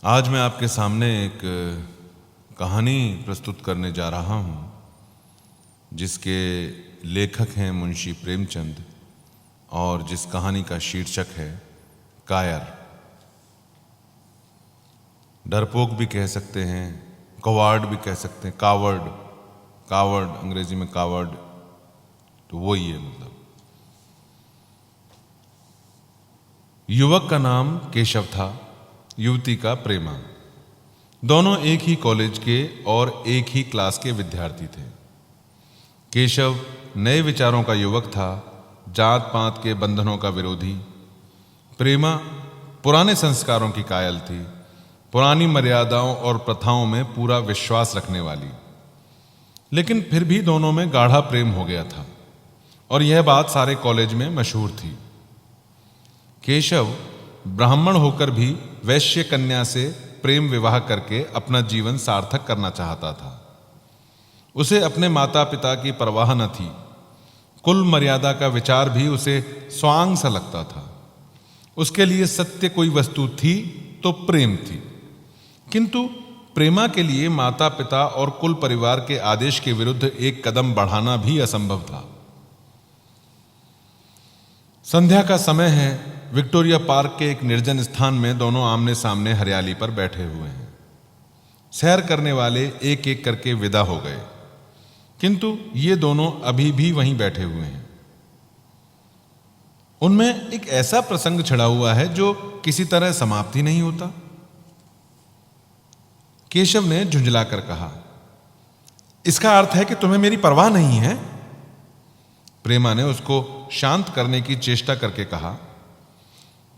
आज मैं आपके सामने एक कहानी प्रस्तुत करने जा रहा हूं, जिसके लेखक हैं मुंशी प्रेमचंद और जिस कहानी का शीर्षक है कायर। डरपोक भी कह सकते हैं, कवार्ड भी कह सकते हैं, कावर्ड अंग्रेजी में कावर्ड, तो वो ही है मतलब। युवक का नाम केशव था, युवती का प्रेमा। दोनों एक ही कॉलेज के और एक ही क्लास के विद्यार्थी थे। केशव नए विचारों का युवक था, जात पात के बंधनों का विरोधी। प्रेमा पुराने संस्कारों की कायल थी, पुरानी मर्यादाओं और प्रथाओं में पूरा विश्वास रखने वाली। लेकिन फिर भी दोनों में गाढ़ा प्रेम हो गया था और यह बात सारे कॉलेज में मशहूर थी। केशव ब्राह्मण होकर भी वैश्य कन्या से प्रेम विवाह करके अपना जीवन सार्थक करना चाहता था। उसे अपने माता पिता की परवाह न थी, कुल मर्यादा का विचार भी उसे स्वांग सा लगता था। उसके लिए सत्य कोई वस्तु थी तो प्रेम थी, किंतु प्रेमा के लिए माता पिता और कुल परिवार के आदेश के विरुद्ध एक कदम बढ़ाना भी असंभव था। संध्या का समय है। विक्टोरिया पार्क के एक निर्जन स्थान में दोनों आमने सामने हरियाली पर बैठे हुए हैं। सैर करने वाले एक एक करके विदा हो गए, किंतु ये दोनों अभी भी वहीं बैठे हुए हैं। उनमें एक ऐसा प्रसंग छिड़ा हुआ है जो किसी तरह समाप्त ही नहीं होता। केशव ने झुंझलाकर कहा, इसका अर्थ है कि तुम्हें मेरी परवाह नहीं है? प्रेमा ने उसको शांत करने की चेष्टा करके कहा,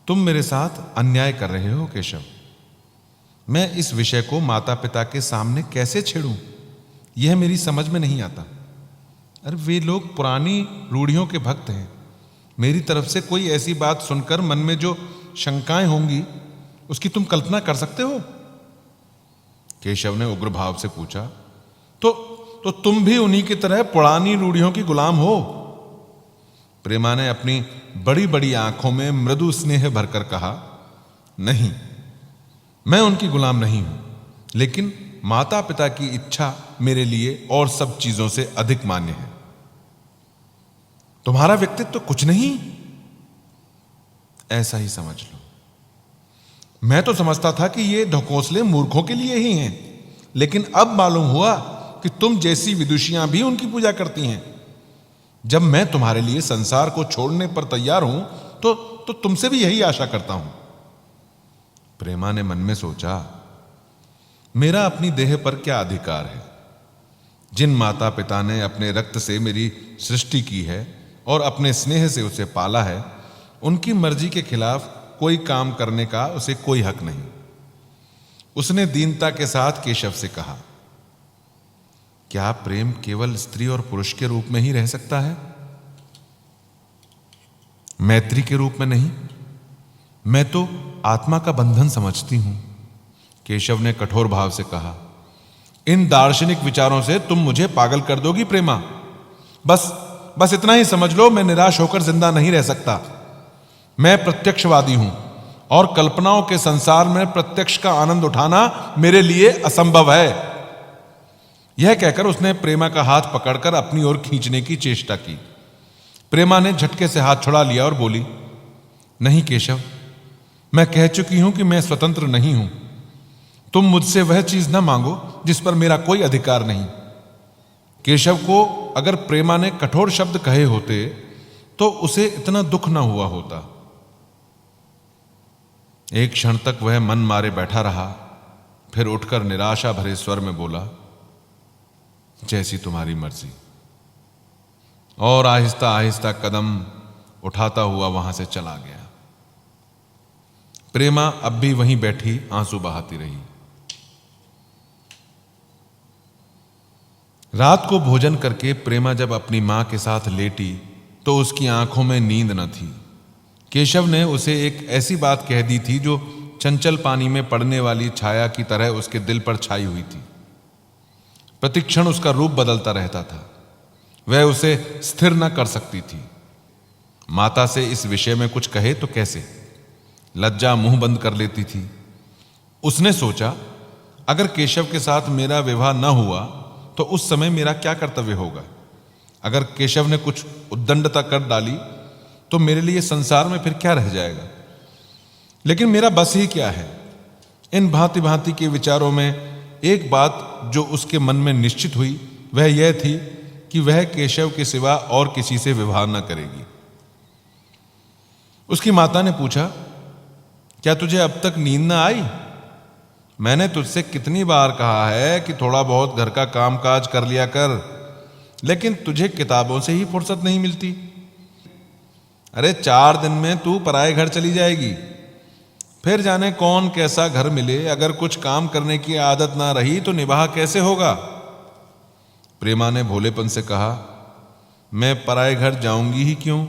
तुम मेरे साथ अन्याय कर रहे हो केशव। मैं इस विषय को माता पिता के सामने कैसे छेड़ूं, यह मेरी समझ में नहीं आता। अरे वे लोग पुरानी रूढ़ियों के भक्त हैं। मेरी तरफ से कोई ऐसी बात सुनकर मन में जो शंकाएं होंगी उसकी तुम कल्पना कर सकते हो? केशव ने उग्र भाव से पूछा, तो तुम भी उन्हीं की तरह पुरानी रूढ़ियों की गुलाम हो? प्रेमा ने अपनी बड़ी बड़ी आंखों में मृदु स्नेह भरकर कहा, नहीं, मैं उनकी गुलाम नहीं हूं, लेकिन माता पिता की इच्छा मेरे लिए और सब चीजों से अधिक मान्य है। तुम्हारा व्यक्तित्व तो कुछ नहीं, ऐसा ही समझ लो। मैं तो समझता था कि ये ढकोसले मूर्खों के लिए ही हैं, लेकिन अब मालूम हुआ कि तुम जैसी विदुषियां भी उनकी पूजा करती हैं। जब मैं तुम्हारे लिए संसार को छोड़ने पर तैयार हूं तो तुमसे भी यही आशा करता हूं। प्रेमा ने मन में सोचा, मेरा अपनी देह पर क्या अधिकार है? जिन माता पिता ने अपने रक्त से मेरी सृष्टि की है और अपने स्नेह से उसे पाला है, उनकी मर्जी के खिलाफ कोई काम करने का उसे कोई हक नहीं। उसने दीनता के साथ केशव से कहा, क्या प्रेम केवल स्त्री और पुरुष के रूप में ही रह सकता है, मैत्री के रूप में नहीं? मैं तो आत्मा का बंधन समझती हूं। केशव ने कठोर भाव से कहा, इन दार्शनिक विचारों से तुम मुझे पागल कर दोगी प्रेमा। बस इतना ही समझ लो, मैं निराश होकर जिंदा नहीं रह सकता। मैं प्रत्यक्षवादी हूं और कल्पनाओं के संसार में प्रत्यक्ष का आनंद उठाना मेरे लिए असंभव है। यह कहकर उसने प्रेमा का हाथ पकड़कर अपनी ओर खींचने की चेष्टा की। प्रेमा ने झटके से हाथ छुड़ा लिया और बोली, नहीं केशव, मैं कह चुकी हूं कि मैं स्वतंत्र नहीं हूं। तुम मुझसे वह चीज न मांगो जिस पर मेरा कोई अधिकार नहीं। केशव को अगर प्रेमा ने कठोर शब्द कहे होते तो उसे इतना दुख न हुआ होता। एक क्षण तक वह मन मारे बैठा रहा, फिर उठकर निराशा भरे स्वर में बोला, जैसी तुम्हारी मर्जी, और आहिस्ता आहिस्ता कदम उठाता हुआ वहां से चला गया। प्रेमा अब भी वहीं बैठी आंसू बहाती रही। रात को भोजन करके प्रेमा जब अपनी मां के साथ लेटी तो उसकी आंखों में नींद न थी। केशव ने उसे एक ऐसी बात कह दी थी जो चंचल पानी में पड़ने वाली छाया की तरह उसके दिल पर छाई हुई थी। प्रतिक्षण उसका रूप बदलता रहता था। वह उसे स्थिर न कर सकती थी। माता से इस विषय में कुछ कहे तो कैसे? लज्जा मुंह बंद कर लेती थी। उसने सोचा, अगर केशव के साथ मेरा विवाह न हुआ तो उस समय मेरा क्या कर्तव्य होगा। अगर केशव ने कुछ उद्दंडता कर डाली तो मेरे लिए संसार में फिर क्या रह जाएगा। लेकिन मेरा बस ही क्या है। इन भांति भांति के विचारों में एक बात जो उसके मन में निश्चित हुई वह यह थी कि वह केशव के सिवा और किसी से विवाह न करेगी। उसकी माता ने पूछा, क्या तुझे अब तक नींद न आई? मैंने तुझसे कितनी बार कहा है कि थोड़ा बहुत घर का कामकाज कर लिया कर, लेकिन तुझे किताबों से ही फुर्सत नहीं मिलती। अरे 4 दिन में तू पराए घर चली जाएगी, फिर जाने कौन कैसा घर मिले। अगर कुछ काम करने की आदत ना रही तो निवाह कैसे होगा। प्रेमा ने भोलेपन से कहा, मैं पराए घर जाऊंगी ही क्यों।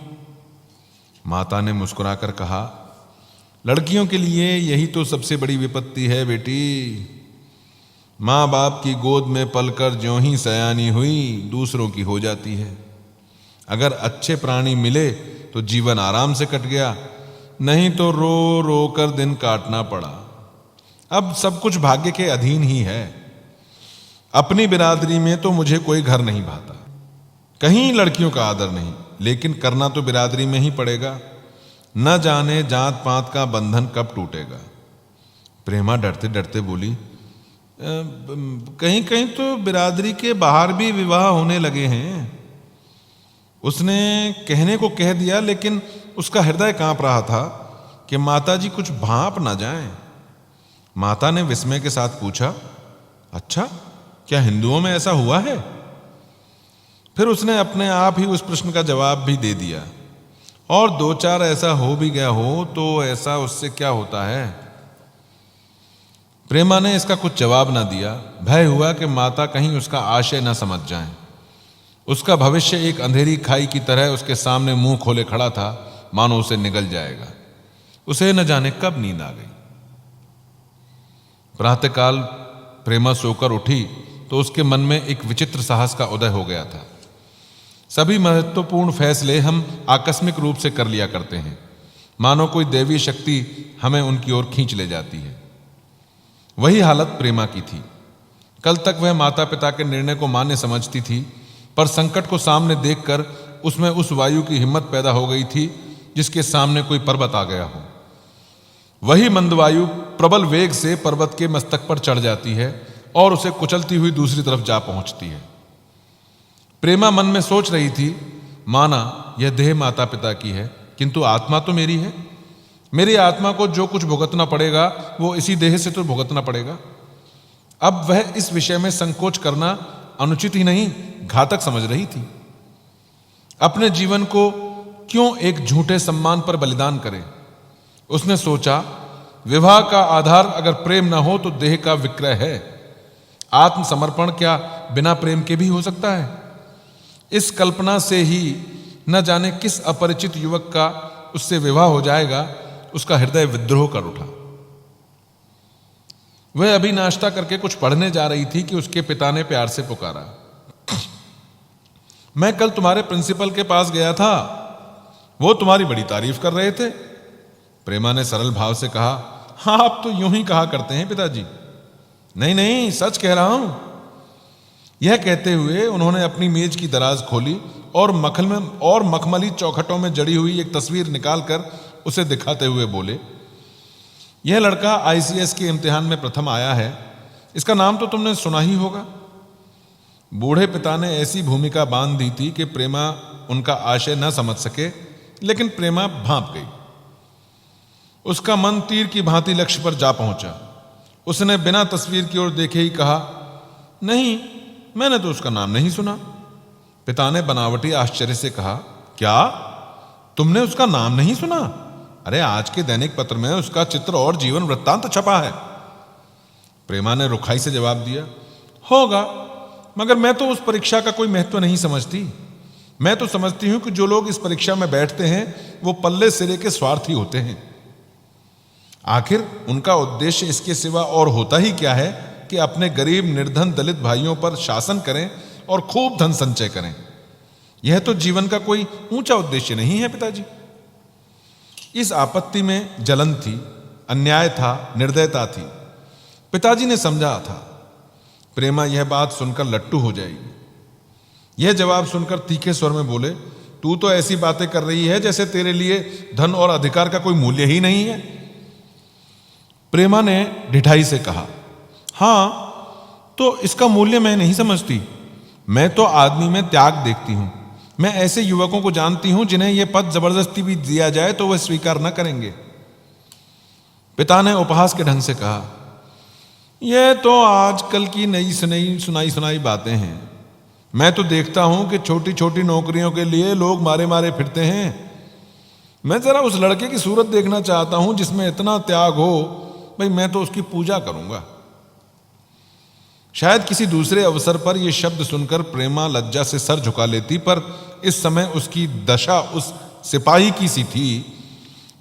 माता ने मुस्कुराकर कहा, लड़कियों के लिए यही तो सबसे बड़ी विपत्ति है बेटी। माँ बाप की गोद में पलकर ज्यों ही सयानी हुई दूसरों की हो जाती है। अगर अच्छे प्राणी मिले तो जीवन आराम से कट गया, नहीं तो रो रो कर दिन काटना पड़ा। अब सब कुछ भाग्य के अधीन ही है। अपनी बिरादरी में तो मुझे कोई घर नहीं भाता, कहीं लड़कियों का आदर नहीं, लेकिन करना तो बिरादरी में ही पड़ेगा। न जाने जात पात का बंधन कब टूटेगा। प्रेमा डरते डरते बोली, कहीं कहीं तो बिरादरी के बाहर भी विवाह होने लगे हैं। उसने कहने को कह दिया, लेकिन उसका हृदय कांप रहा था कि माताजी कुछ भांप ना जाएं। माता ने विस्मय के साथ पूछा, अच्छा, क्या हिंदुओं में ऐसा हुआ है? फिर उसने अपने आप ही उस प्रश्न का जवाब भी दे दिया, और 2-4 ऐसा हो भी गया हो तो ऐसा उससे क्या होता है। प्रेमा ने इसका कुछ जवाब ना दिया। भय हुआ कि माता कहीं उसका आशय न समझ जाएं। उसका भविष्य एक अंधेरी खाई की तरह उसके सामने मुंह खोले खड़ा था, मानो उसे निगल जाएगा। उसे न जाने कब नींद आ गई। प्रातःकाल प्रेमा सोकर उठी तो उसके मन में एक विचित्र साहस का उदय हो गया था। सभी महत्वपूर्ण फैसले हम आकस्मिक रूप से कर लिया करते हैं, मानो कोई दैवीय शक्ति हमें उनकी ओर खींच ले जाती है। वही हालत प्रेमा की थी। कल तक वह माता पिता के निर्णय को मान्य समझती थी, पर संकट को सामने देखकर उसमें उस वायु की हिम्मत पैदा हो गई थी जिसके सामने कोई पर्वत आ गया हो। वही मंदवायु प्रबल वेग से पर्वत के मस्तक पर चढ़ जाती है और उसे कुचलती हुई दूसरी तरफ जा पहुंचती है। प्रेमा मन में सोच रही थी, माना यह देह माता पिता की है, किंतु आत्मा तो मेरी है। मेरी आत्मा को जो कुछ भुगतना पड़ेगा वो इसी देह से तो भुगतना पड़ेगा। अब वह इस विषय में संकोच करना अनुचित ही नहीं, घातक समझ रही थी। अपने जीवन को क्यों एक झूठे सम्मान पर बलिदान करे। उसने सोचा, विवाह का आधार अगर प्रेम ना हो तो देह का विक्रय है। आत्मसमर्पण क्या बिना प्रेम के भी हो सकता है। इस कल्पना से ही न जाने किस अपरिचित युवक का उससे विवाह हो जाएगा, उसका हृदय विद्रोह कर उठा। वह अभी नाश्ता करके कुछ पढ़ने जा रही थी कि उसके पिता ने प्यार से पुकारा, मैं कल तुम्हारे प्रिंसिपल के पास गया था, वो तुम्हारी बड़ी तारीफ कर रहे थे। प्रेमा ने सरल भाव से कहा, हाँ आप तो यूं ही कहा करते हैं पिताजी। नहीं नहीं, सच कह रहा हूं। यह कहते हुए उन्होंने अपनी मेज की दराज खोली और मखमली चौखटों में जड़ी हुई एक तस्वीर निकालकर उसे दिखाते हुए बोले, यह लड़का ICS के इम्तिहान में प्रथम आया है, इसका नाम तो तुमने सुना ही होगा। बूढ़े पिता ने ऐसी भूमिका बांध दी थी कि प्रेमा उनका आशय न समझ सके, लेकिन प्रेमा भांप गई। उसका मन तीर की भांति लक्ष्य पर जा पहुंचा। उसने बिना तस्वीर की ओर देखे ही कहा, नहीं, मैंने तो उसका नाम नहीं सुना। पिता ने बनावटी आश्चर्य से कहा, क्या तुमने उसका नाम नहीं सुना? अरे आज के दैनिक पत्र में उसका चित्र और जीवन वृत्तांत छपा है। प्रेमा ने रुखाई से जवाब दिया, होगा, मगर मैं तो उस परीक्षा का कोई महत्व नहीं समझती। मैं तो समझती हूं कि जो लोग इस परीक्षा में बैठते हैं वो पल्ले सिरे के स्वार्थी होते हैं। आखिर उनका उद्देश्य इसके सिवा और होता ही क्या है कि अपने गरीब निर्धन दलित भाइयों पर शासन करें और खूब धन संचय करें। यह तो जीवन का कोई ऊंचा उद्देश्य नहीं है पिताजी। इस आपत्ति में जलन थी, अन्याय था, निर्दयता थी। पिताजी ने समझा था प्रेमा यह बात सुनकर लट्टू हो जाएगी। यह जवाब सुनकर तीखे स्वर में बोले, तू तो ऐसी बातें कर रही है जैसे तेरे लिए धन और अधिकार का कोई मूल्य ही नहीं है। प्रेमा ने ढिठाई से कहा, हां तो इसका मूल्य मैं नहीं समझती। मैं तो आदमी में त्याग देखती हूं। मैं ऐसे युवकों को जानती हूं जिन्हें यह पद जबरदस्ती भी दिया जाए तो वह स्वीकार न करेंगे। पिता ने उपहास के ढंग से कहा, यह तो आजकल की नई सुनाई बातें हैं। मैं तो देखता हूं कि छोटी छोटी नौकरियों के लिए लोग मारे मारे फिरते हैं। मैं जरा उस लड़के की सूरत देखना चाहता हूं जिसमें इतना त्याग हो, भाई मैं तो उसकी पूजा करूंगा। शायद किसी दूसरे अवसर पर यह शब्द सुनकर प्रेमा लज्जा से सर झुका लेती, पर इस समय उसकी दशा उस सिपाही की सी थी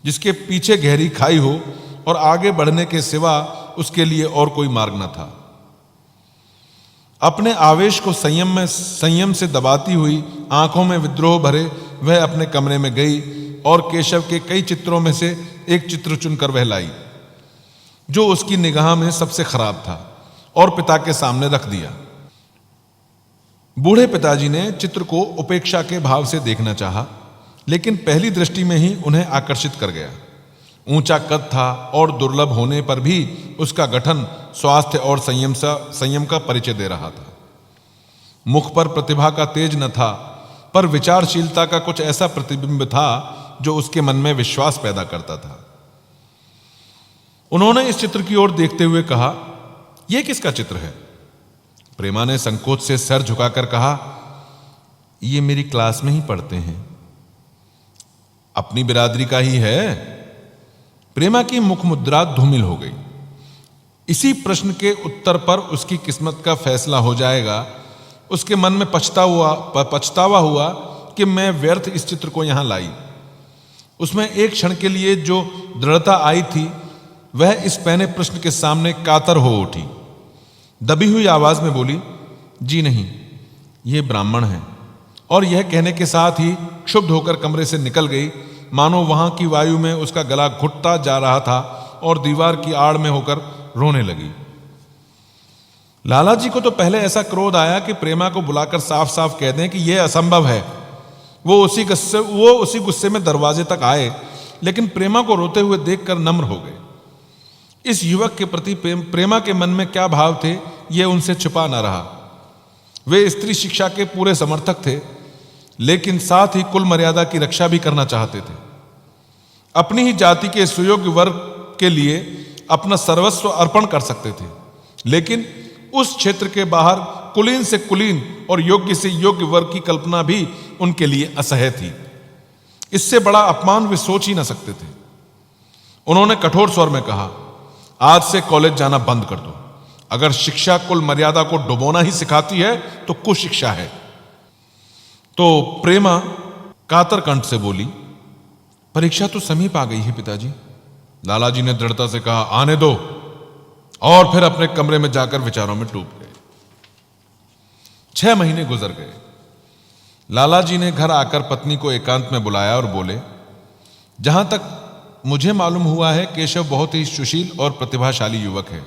जिसके पीछे गहरी खाई हो और आगे बढ़ने के सिवा उसके लिए और कोई मार्ग न था। अपने आवेश को संयम से दबाती हुई, आंखों में विद्रोह भरे वह अपने कमरे में गई और केशव के कई चित्रों में से एक चित्र चुनकर वह लाई जो उसकी निगाह में सबसे खराब था और पिता के सामने रख दिया। बूढ़े पिताजी ने चित्र को उपेक्षा के भाव से देखना चाहा, लेकिन पहली दृष्टि में ही उन्हें आकर्षित कर गया। ऊंचा कद था और दुर्लभ होने पर भी उसका गठन स्वास्थ्य और संयम का परिचय दे रहा था। मुख पर प्रतिभा का तेज न था, पर विचारशीलता का कुछ ऐसा प्रतिबिंब था जो उसके मन में विश्वास पैदा करता था। उन्होंने इस चित्र की ओर देखते हुए कहा, यह किसका चित्र है? प्रेमा ने संकोच से सर झुकाकर कहा, यह मेरी क्लास में ही पढ़ते हैं। अपनी बिरादरी का ही है। प्रेमा की मुख मुद्रा धूमिल हो गई। इसी प्रश्न के उत्तर पर उसकी किस्मत का फैसला हो जाएगा। उसके मन में पछतावा हुआ कि मैं व्यर्थ इस चित्र को यहां लाई। उसमें एक क्षण के लिए जो दृढ़ता आई थी वह इस पहले प्रश्न के सामने कातर हो उठी। दबी हुई आवाज में बोली, जी नहीं, ये ब्राह्मण है। और यह कहने के साथ ही क्षुब्ध होकर कमरे से निकल गई, मानो वहां की वायु में उसका गला घुटता जा रहा था और दीवार की आड़ में होकर रोने लगी। लाला जी को तो पहले ऐसा क्रोध आया कि प्रेमा को बुलाकर साफ साफ कह दें कि यह असंभव है। वो उसी गुस्से में दरवाजे तक आए, लेकिन प्रेमा को रोते हुए देखकर नम्र हो गए। इस युवक के प्रति प्रेमा के मन में क्या भाव थे, यह उनसे छिपा न रहा। वे स्त्री शिक्षा के पूरे समर्थक थे, लेकिन साथ ही कुल मर्यादा की रक्षा भी करना चाहते थे। अपनी ही जाति के सुयोग्य वर्ग के लिए अपना सर्वस्व अर्पण कर सकते थे, लेकिन उस क्षेत्र के बाहर कुलीन से कुलीन और योग्य से योग्य वर्ग की कल्पना भी उनके लिए असह्य थी। इससे बड़ा अपमान वे सोच ही न सकते थे। उन्होंने कठोर स्वर में कहा, आज से कॉलेज जाना बंद कर दो। अगर शिक्षा कुल मर्यादा को डुबोना ही सिखाती है तो कुशिक्षा है। तो प्रेमा कातर कंठ से बोली, परीक्षा तो समीप आ गई है पिताजी। लाला जी ने दृढ़ता से कहा, आने दो, और फिर अपने कमरे में जाकर विचारों में डूब गए। 6 महीने गुजर गए। लाला जी ने घर आकर पत्नी को एकांत में बुलाया और बोले, जहां तक मुझे मालूम हुआ है केशव बहुत ही सुशील और प्रतिभाशाली युवक है।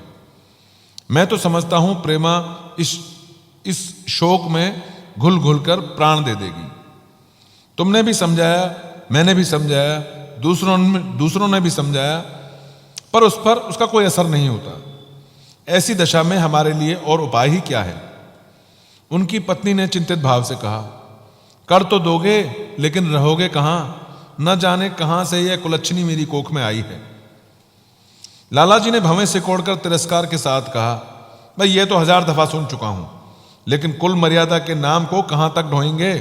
मैं तो समझता हूं प्रेमा इस शोक में घुल घुल कर प्राण दे देगी। तुमने भी समझाया, मैंने भी समझाया, दूसरों ने भी समझाया, पर उस पर उसका कोई असर नहीं होता। ऐसी दशा में हमारे लिए और उपाय ही क्या है? उनकी पत्नी ने चिंतित भाव से कहा, कर तो दोगे, लेकिन रहोगे कहां? न जाने कहां से यह कुलच्छनी मेरी कोख में आई है। लाला जी ने भवें सिकोड़कर तिरस्कार के साथ कहा, भाई ये तो 1000 दफा सुन चुका हूं, लेकिन कुल मर्यादा के नाम को कहां तक ढोएंगे?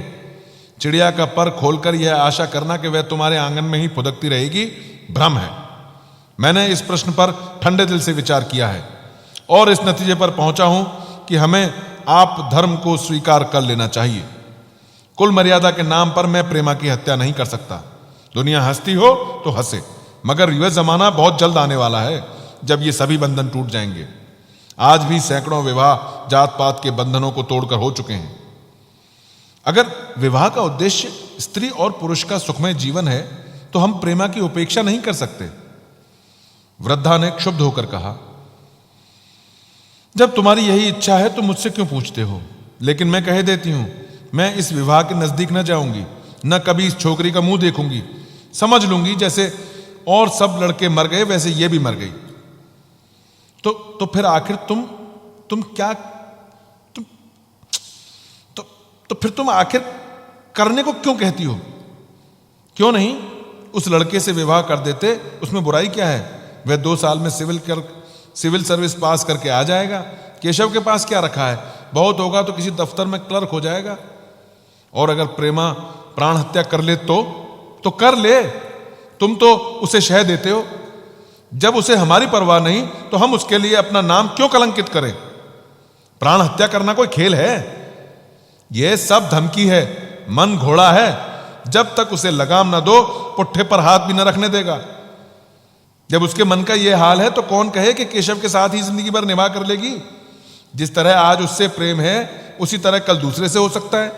चिड़िया का पर खोलकर यह आशा करना कि वह तुम्हारे आंगन में ही फुदकती रहेगी, भ्रम है। मैंने इस प्रश्न पर ठंडे दिल से विचार किया है और इस नतीजे पर पहुंचा हूं कि हमें आप धर्म को स्वीकार कर लेना चाहिए। कुल मर्यादा के नाम पर मैं प्रेमा की हत्या नहीं कर सकता। दुनिया हंसती हो तो हंसे, मगर यह जमाना बहुत जल्द आने वाला है जब ये सभी बंधन टूट जाएंगे। आज भी सैकड़ों विवाह जात पात के बंधनों को तोड़कर हो चुके हैं। अगर विवाह का उद्देश्य स्त्री और पुरुष का सुखमय जीवन है तो हम प्रेमा की उपेक्षा नहीं कर सकते। वृद्धा ने क्षुब्ध होकर कहा, जब तुम्हारी यही इच्छा है तो मुझसे क्यों पूछते हो? लेकिन मैं कह देती हूं, मैं इस विवाह के नजदीक न जाऊंगी, न कभी इस छोकरी का मुंह देखूंगी। समझ लूंगी जैसे और सब लड़के मर गए वैसे ये भी मर गई। तो फिर आखिर तुम क्या तो फिर तुम आखिर करने को क्यों कहती हो? क्यों नहीं उस लड़के से विवाह कर देते? उसमें बुराई क्या है? वह 2 साल में सिविल सर्विस पास करके आ जाएगा। केशव के पास क्या रखा है? बहुत होगा तो किसी दफ्तर में क्लर्क हो जाएगा। और अगर प्रेमा प्राण हत्या कर ले तो कर ले। तुम तो उसे शह देते हो। जब उसे हमारी परवाह नहीं तो हम उसके लिए अपना नाम क्यों कलंकित करें? प्राण हत्या करना कोई खेल है? यह सब धमकी है, मन घोड़ा है। जब तक उसे लगाम न दो पुट्ठे पर हाथ भी न रखने देगा। जब उसके मन का यह हाल है तो कौन कहे कि केशव के साथ ही जिंदगी भर निभा कर लेगी? जिस तरह आज उससे प्रेम है उसी तरह कल दूसरे से हो सकता है।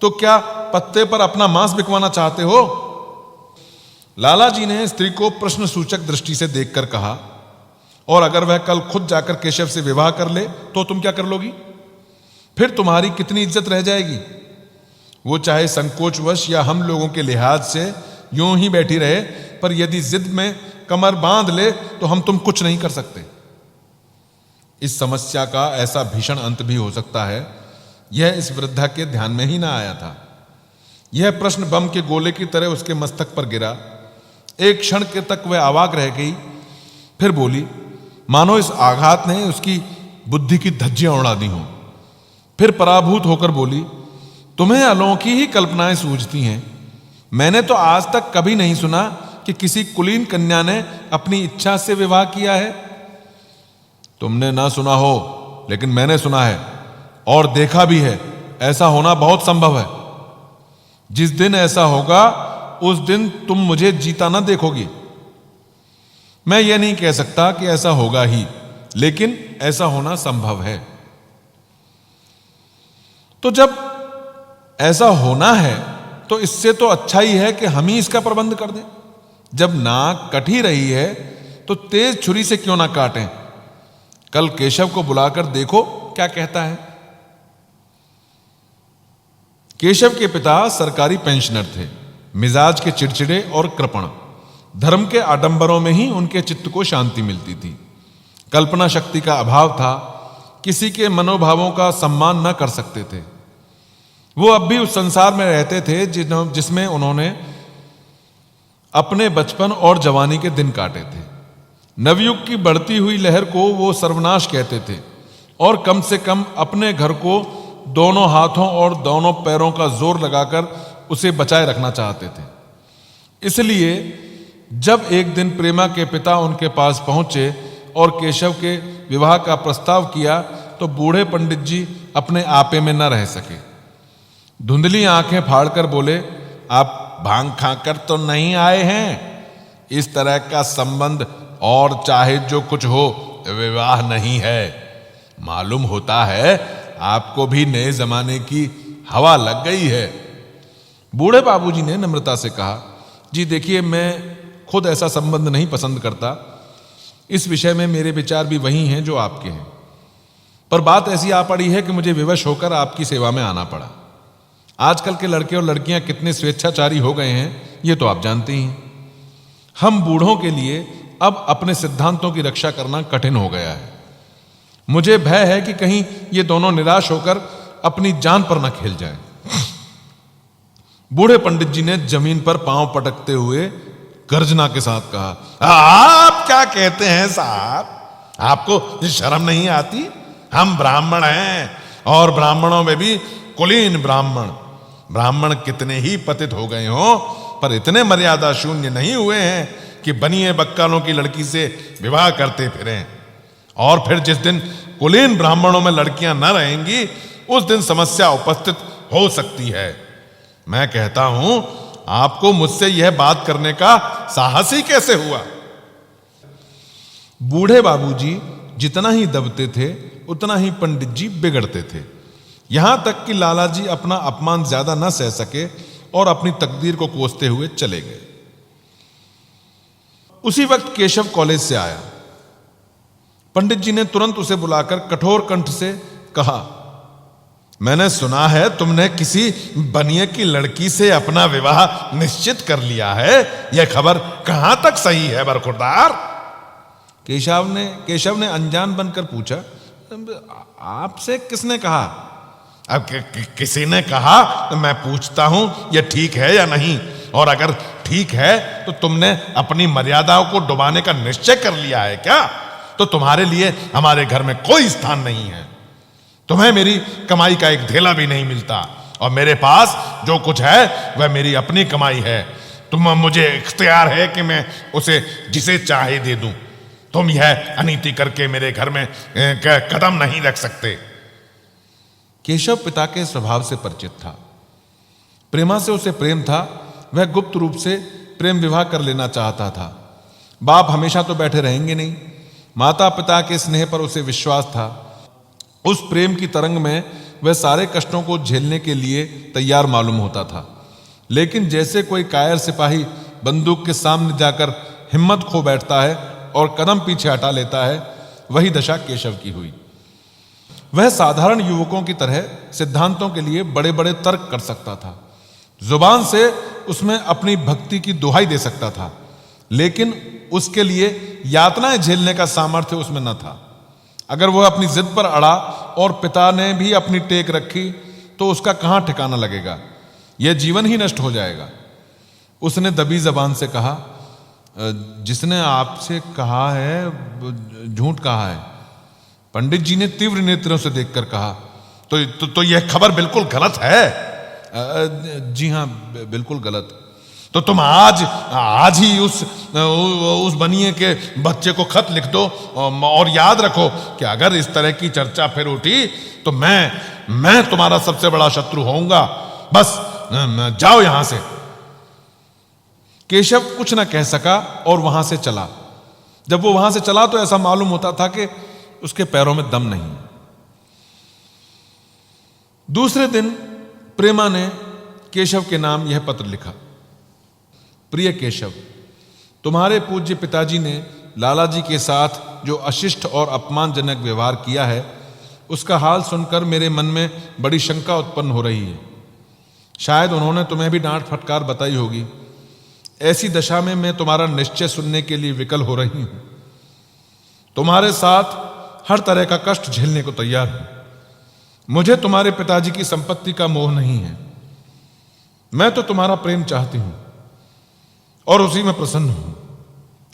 तो क्या पत्ते पर अपना मांस बिकवाना चाहते हो? लाला जी ने स्त्री को प्रश्न सूचक दृष्टि से देखकर कहा, और अगर वह कल खुद जाकर केशव से विवाह कर ले तो तुम क्या कर लोगी? फिर तुम्हारी कितनी इज्जत रह जाएगी? वो चाहे संकोचवश या हम लोगों के लिहाज से यूं ही बैठी रहे, पर यदि जिद में कमर बांध ले तो हम तुम कुछ नहीं कर सकते। इस समस्या का ऐसा भीषण अंत भी हो सकता है, यह इस वृद्धा के ध्यान में ही ना आया था। यह प्रश्न बम के गोले की तरह उसके मस्तक पर गिरा। एक क्षण के तक वह अवाक रह गई, फिर बोली, मानो इस आघात ने उसकी बुद्धि की धज्जियां उड़ा दी हों। फिर पराभूत होकर बोली, तुम्हें अलौकी ही कल्पनाएं सूझती हैं। मैंने तो आज तक कभी नहीं सुना कि किसी कुलीन कन्या ने अपनी इच्छा से विवाह किया है। तुमने ना सुना हो, लेकिन मैंने सुना है और देखा भी है। ऐसा होना बहुत संभव है। जिस दिन ऐसा होगा उस दिन तुम मुझे जीता ना देखोगी। मैं यह नहीं कह सकता कि ऐसा होगा ही, लेकिन ऐसा होना संभव है। तो जब ऐसा होना है तो इससे तो अच्छा ही है कि हम ही इसका प्रबंध कर दें। जब नाक कट ही रही है तो तेज छुरी से क्यों ना काटें? कल केशव को बुलाकर देखो क्या कहता है। केशव के पिता सरकारी पेंशनर थे, मिजाज के चिड़चिड़े और कृपण। धर्म के आडंबरों में ही उनके चित्त को शांति मिलती थी। कल्पना शक्ति का अभाव था, किसी के मनोभावों का सम्मान न कर सकते थे। वो अब भी उस संसार में रहते थे जिसमें उन्होंने अपने बचपन और जवानी के दिन काटे थे। नवयुग की बढ़ती हुई लहर को वो सर्वनाश कहते थे और कम से कम अपने घर को दोनों हाथों और दोनों पैरों का जोर लगाकर उसे बचाए रखना चाहते थे। इसलिए जब एक दिन प्रेमा के पिता उनके पास पहुंचे और केशव के विवाह का प्रस्ताव किया तो बूढ़े पंडित जी अपने आपे में न रह सके। धुंधली आंखें फाड़कर बोले, आप भांग खाकर तो नहीं आए हैं? इस तरह का संबंध और चाहे जो कुछ हो विवाह नहीं है। मालूम होता है आपको भी नए जमाने की हवा लग गई है। बूढ़े बाबूजी ने नम्रता से कहा, जी देखिए, मैं खुद ऐसा संबंध नहीं पसंद करता। इस विषय में मेरे विचार भी वही हैं जो आपके हैं, पर बात ऐसी आ पड़ी है कि मुझे विवश होकर आपकी सेवा में आना पड़ा। आजकल के लड़के और लड़कियां कितने स्वेच्छाचारी हो गए हैं ये तो आप जानते ही हैं। हम बूढ़ों के लिए अब अपने सिद्धांतों की रक्षा करना कठिन हो गया है। मुझे भय है कि कहीं ये दोनों निराश होकर अपनी जान पर न खेल जाए। बूढ़े पंडित जी ने जमीन पर पांव पटकते हुए गर्जना के साथ कहा, आप क्या कहते हैं साहब? आपको शर्म नहीं आती? हम ब्राह्मण हैं और ब्राह्मणों में भी कुलीन ब्राह्मण। ब्राह्मण कितने ही पतित हो गए हों, पर इतने मर्यादा शून्य नहीं हुए हैं कि बनिए बक्कालों की लड़की से विवाह करते फिरें। और फिर जिस दिन कुलीन ब्राह्मणों में लड़कियां न रहेंगी उस दिन समस्या उपस्थित हो सकती है। मैं कहता हूं, आपको मुझसे यह बात करने का साहस ही कैसे हुआ? बूढ़े बाबूजी जितना ही दबते थे उतना ही पंडित जी बिगड़ते थे। यहां तक कि लाला जी अपना अपमान ज्यादा न सह सके और अपनी तकदीर को कोसते हुए चले गए। उसी वक्त केशव कॉलेज से आया। पंडित जी ने तुरंत उसे बुलाकर कठोर कंठ से कहा, मैंने सुना है तुमने किसी बनिए की लड़की से अपना विवाह निश्चित कर लिया है। यह खबर कहां तक सही है बरखुरदार? केशव ने अनजान बनकर पूछा, आपसे किसने कहा? अब किसी ने कहा तो मैं पूछता हूं यह ठीक है या नहीं, और अगर ठीक है तो तुमने अपनी मर्यादाओं को डुबाने का निश्चय कर लिया है क्या? तो तुम्हारे लिए हमारे घर में कोई स्थान नहीं है। तुम्हें मेरी कमाई का एक धेला भी नहीं मिलता, और मेरे पास जो कुछ है वह मेरी अपनी कमाई है। मुझे इख्तियार है कि मैं उसे जिसे चाहे दे दूं। तुम यह अनीति करके मेरे घर में कदम नहीं रख सकते। केशव पिता के स्वभाव से परिचित था। प्रेमा से उसे प्रेम था। वह गुप्त रूप से प्रेम विवाह कर लेना चाहता था। बाप हमेशा तो बैठे रहेंगे नहीं। माता पिता के स्नेह पर उसे विश्वास था। उस प्रेम की तरंग में वह सारे कष्टों को झेलने के लिए तैयार मालूम होता था। लेकिन जैसे कोई कायर सिपाही बंदूक के सामने जाकर हिम्मत खो बैठता है और कदम पीछे हटा लेता है, वही दशा केशव की हुई। वह साधारण युवकों की तरह सिद्धांतों के लिए बड़े बड़े तर्क कर सकता था। जुबान से उसमें अपनी भक्ति की दुहाई दे सकता था, लेकिन उसके लिए यातनाएं झेलने का सामर्थ्य उसमें न था। अगर वह अपनी जिद पर अड़ा और पिता ने भी अपनी टेक रखी तो उसका कहां ठिकाना लगेगा? यह जीवन ही नष्ट हो जाएगा। उसने दबी जबान से कहा, जिसने आपसे कहा है झूठ कहा है। पंडित जी ने तीव्र नेत्रों से देखकर कहा, तो यह खबर बिल्कुल गलत है। जी हां, बिल्कुल गलत। तो तुम आज ही उस बनिए के बच्चे को खत लिख दो, और याद रखो कि अगर इस तरह की चर्चा फिर उठी तो मैं तुम्हारा सबसे बड़ा शत्रु होऊंगा। बस जाओ यहां से। केशव कुछ ना कह सका और वहां से चला। जब वो वहां से चला तो ऐसा मालूम होता था कि उसके पैरों में दम नहीं। दूसरे दिन प्रेमा ने केशव के नाम यह पत्र लिखा, प्रिय केशव, तुम्हारे पूज्य पिताजी ने लाला जी के साथ जो अशिष्ट और अपमानजनक व्यवहार किया है, उसका हाल सुनकर मेरे मन में बड़ी शंका उत्पन्न हो रही है। शायद उन्होंने तुम्हें भी डांट फटकार बताई होगी। ऐसी दशा में मैं तुम्हारा निश्चय सुनने के लिए विकल हो रही हूं। तुम्हारे साथ हर तरह का कष्ट झेलने को तैयार हूं। मुझे तुम्हारे पिताजी की संपत्ति का मोह नहीं है। मैं तो तुम्हारा प्रेम चाहती हूं और उसी में प्रसन्न हूं।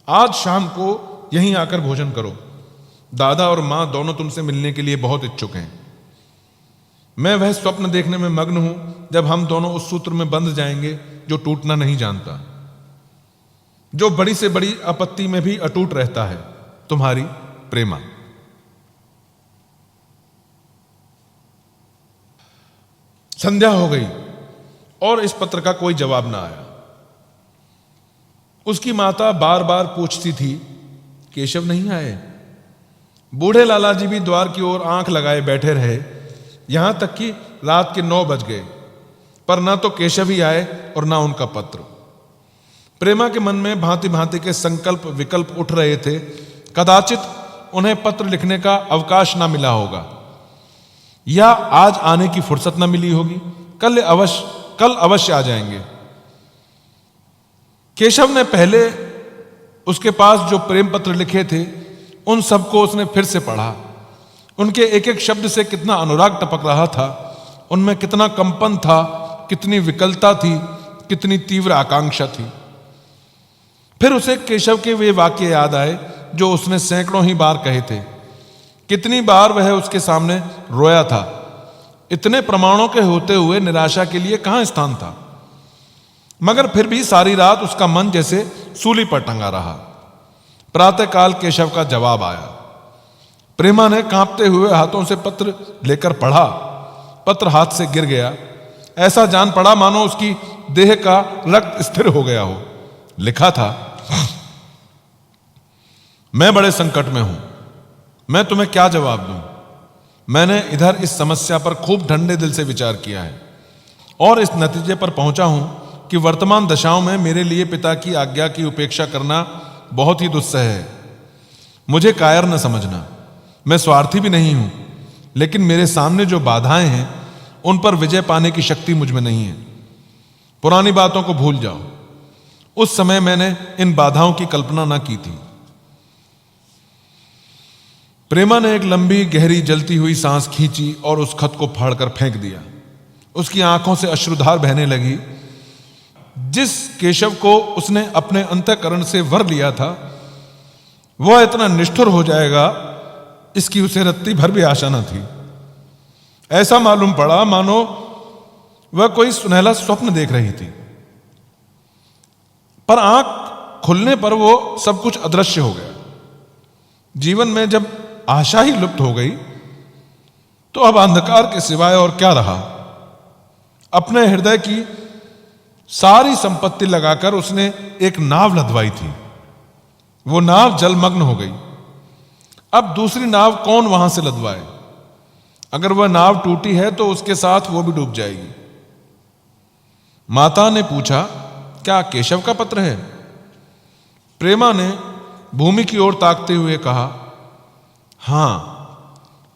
आज शाम को यहीं आकर भोजन करो। दादा और मां दोनों तुमसे मिलने के लिए बहुत इच्छुक हैं। मैं वह स्वप्न देखने में मग्न हूं जब हम दोनों उस सूत्र में बंध जाएंगे जो टूटना नहीं जानता, जो बड़ी से बड़ी आपत्ति में भी अटूट रहता है। तुम्हारी प्रेमा। संध्या हो गई और इस पत्र का कोई जवाब ना आया। उसकी माता बार बार पूछती थी, केशव नहीं आए? बूढ़े लाला जी भी द्वार की ओर आंख लगाए बैठे रहे। यहां तक कि रात के 9 बज गए, पर ना तो केशव ही आए और ना उनका पत्र। प्रेमा के मन में भांति भांति के संकल्प विकल्प उठ रहे थे। कदाचित उन्हें पत्र लिखने का अवकाश ना मिला होगा, या आज आने की फुर्सत ना मिली होगी। कल अवश्य आ जाएंगे। केशव ने पहले उसके पास जो प्रेम पत्र लिखे थे उन सबको उसने फिर से पढ़ा। उनके एक एक शब्द से कितना अनुराग टपक रहा था, उनमें कितना कंपन था, कितनी विकलता थी, कितनी तीव्र आकांक्षा थी। फिर उसे केशव के वे वाक्य याद आए जो उसने सैकड़ों ही बार कहे थे। कितनी बार वह उसके सामने रोया था। इतने प्रमाणों के होते हुए निराशा के लिए कहां स्थान था। मगर फिर भी सारी रात उसका मन जैसे सूली पर टंगा रहा। प्रातःकाल केशव का जवाब आया। प्रेमा ने कांपते हुए हाथों से पत्र लेकर पढ़ा। पत्र हाथ से गिर गया। ऐसा जान पड़ा मानो उसकी देह का रक्त स्थिर हो गया हो। लिखा था, मैं बड़े संकट में हूं। मैं तुम्हें क्या जवाब दूं? मैंने इधर इस समस्या पर खूब ठंडे दिल से विचार किया है और इस नतीजे पर पहुंचा हूं कि वर्तमान दशाओं में मेरे लिए पिता की आज्ञा की उपेक्षा करना बहुत ही दुस्सह है। मुझे कायर न समझना, मैं स्वार्थी भी नहीं हूं, लेकिन मेरे सामने जो बाधाएं हैं उन पर विजय पाने की शक्ति मुझ में नहीं है। पुरानी बातों को भूल जाओ। उस समय मैंने इन बाधाओं की कल्पना न की थी। प्रेमा ने एक लंबी गहरी जलती हुई सांस खींची और उस खत को फाड़कर फेंक दिया। उसकी आंखों से अश्रुधार बहने लगी। जिस केशव को उसने अपने अंतःकरण से वर लिया था वह इतना निष्ठुर हो जाएगा, इसकी उसे रत्ती भर भी आशा न थी। ऐसा मालूम पड़ा मानो वह कोई सुनहला स्वप्न देख रही थी, पर आंख खुलने पर वो सब कुछ अदृश्य हो गया। जीवन में जब आशा ही लुप्त हो गई तो अब अंधकार के सिवाय और क्या रहा। अपने हृदय की सारी संपत्ति लगाकर उसने एक नाव लदवाई थी। वो नाव जलमग्न हो गई। अब दूसरी नाव कौन वहां से लदवाए? अगर वह नाव टूटी है तो उसके साथ वो भी डूब जाएगी। माता ने पूछा, क्या केशव का पत्र है? प्रेमा ने भूमि की ओर ताकते हुए कहा, हां,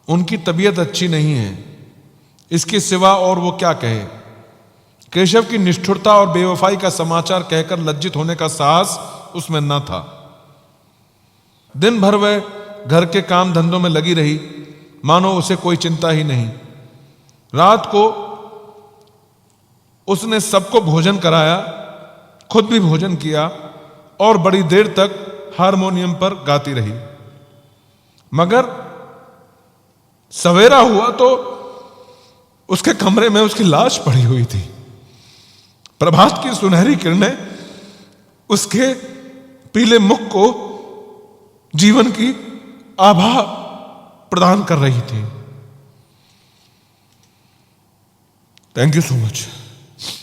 उनकी तबीयत अच्छी नहीं है, इसके सिवा और वो क्या कहे। केशव की निष्ठुरता और बेवफाई का समाचार कहकर लज्जित होने का साहस उसमें न था। दिन भर वह घर के काम धंधों में लगी रही, मानो उसे कोई चिंता ही नहीं। रात को उसने सबको भोजन कराया, खुद भी भोजन किया और बड़ी देर तक हारमोनियम पर गाती रही। मगर सवेरा हुआ तो उसके कमरे में उसकी लाश पड़ी हुई थी। प्रभात की सुनहरी किरणें उसके पीले मुख को जीवन की आभा प्रदान कर रही थी। Thank you so much.